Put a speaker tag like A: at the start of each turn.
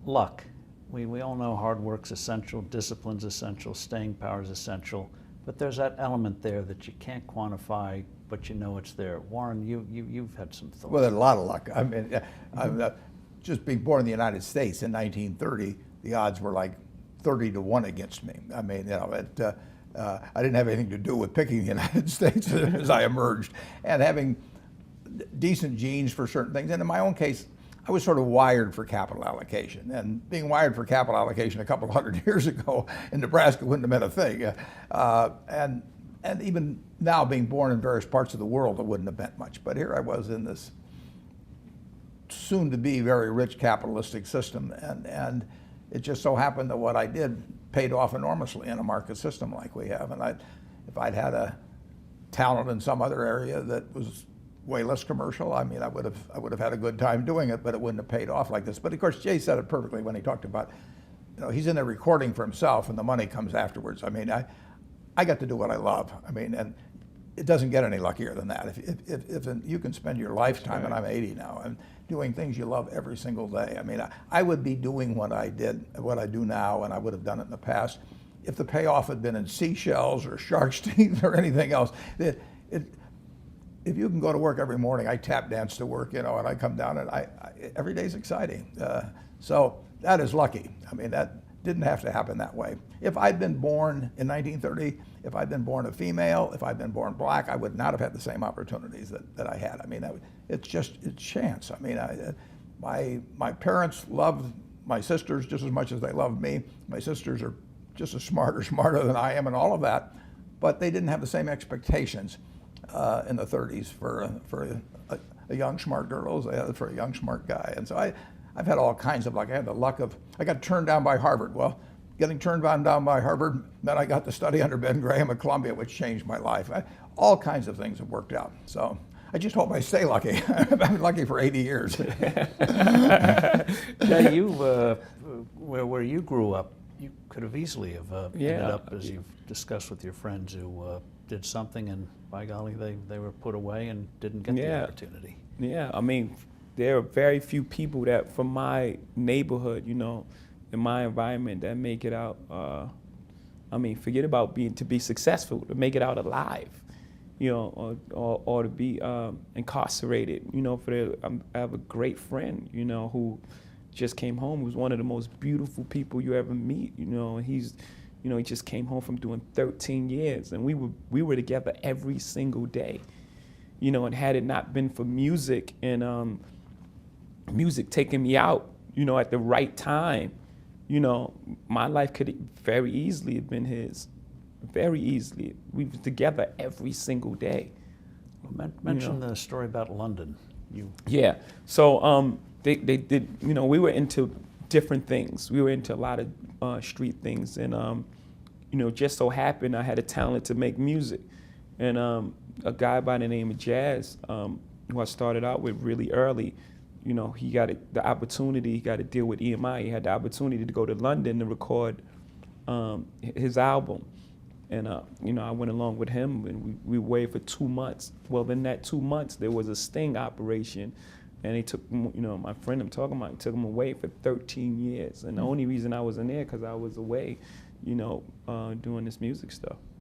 A: luck. We all know hard work's essential, discipline's essential, staying power is essential, but there's that element there that you can't quantify, but you know it's there. Warren, you've had some thoughts.
B: Well, there's a lot of luck. I mean, just being born in the United States in 1930, the odds were like 30 to 1 against me. I mean, I didn't have anything to do with picking the United States as I emerged, and having decent genes for certain things. And in my own case, I was sort of wired for capital allocation. And being wired for capital allocation a couple of hundred years ago in Nebraska wouldn't have meant a thing. And even now, being born in various parts of the world, it wouldn't have meant much. But here I was in this soon-to-be very rich capitalistic system, and it just so happened that what I did paid off enormously in a market system like we have. And if I'd had a talent in some other area that was way less commercial, I mean, I would have had a good time doing it, but it wouldn't have paid off like this. But of course, Jay said it perfectly when he talked about, he's in there recording for himself, and the money comes afterwards. I mean, I got to do what I love. I mean, and it doesn't get any luckier than that. If you can spend your lifetime, and I'm 80 now, and doing things you love every single day. I mean, I would be doing what I do now, and I would have done it in the past, if the payoff had been in seashells or shark's teeth or anything else. If you can go to work every morning, I tap dance to work, and I come down, and every day's exciting. So that is lucky. I mean, that didn't have to happen that way. If I'd been born in 1930, if I'd been born a female, if I'd been born black, I would not have had the same opportunities that I had. I mean, it's chance. I mean, my parents loved my sisters just as much as they loved me. My sisters are just as smart or smarter than I am and all of that, but they didn't have the same expectations in the 30s for a young smart girl as they had for a young smart guy. And so I've had all kinds of luck. I had the luck of, I got turned down by Harvard. Well, getting turned down by Harvard meant I got to study under Ben Graham at Columbia, which changed my life. All kinds of things have worked out. So I just hope I stay lucky. I've been lucky for 80 years.
A: Now, where you grew up, you could have easily have ended up, as you've discussed with your friends, who did something, and by golly, they were put away and didn't get the opportunity.
C: Yeah, I mean, there are very few people that from my neighborhood, in my environment, that make it out. I mean, forget about to be successful, to make it out alive, or to be incarcerated. I have a great friend, who just came home. Who's one of the most beautiful people you ever meet. He just came home from doing 13 years, and we were together every single day. And had it not been for music and music taking me out, at the right time, my life could very easily have been his. Very easily. We were together every single day.
A: Mention the story about London.
C: Yeah. So they did. We were into different things. We were into a lot of street things, and just so happened I had a talent to make music, and a guy by the name of Jazz, who I started out with really early. He got the opportunity. He got to deal with EMI. He had the opportunity to go to London to record his album, and I went along with him, and we waited for 2 months. Well, in that 2 months, there was a sting operation, and he took, my friend I'm talking about, took him away for 13 years, and the only reason I was in there because I was away, doing this music stuff.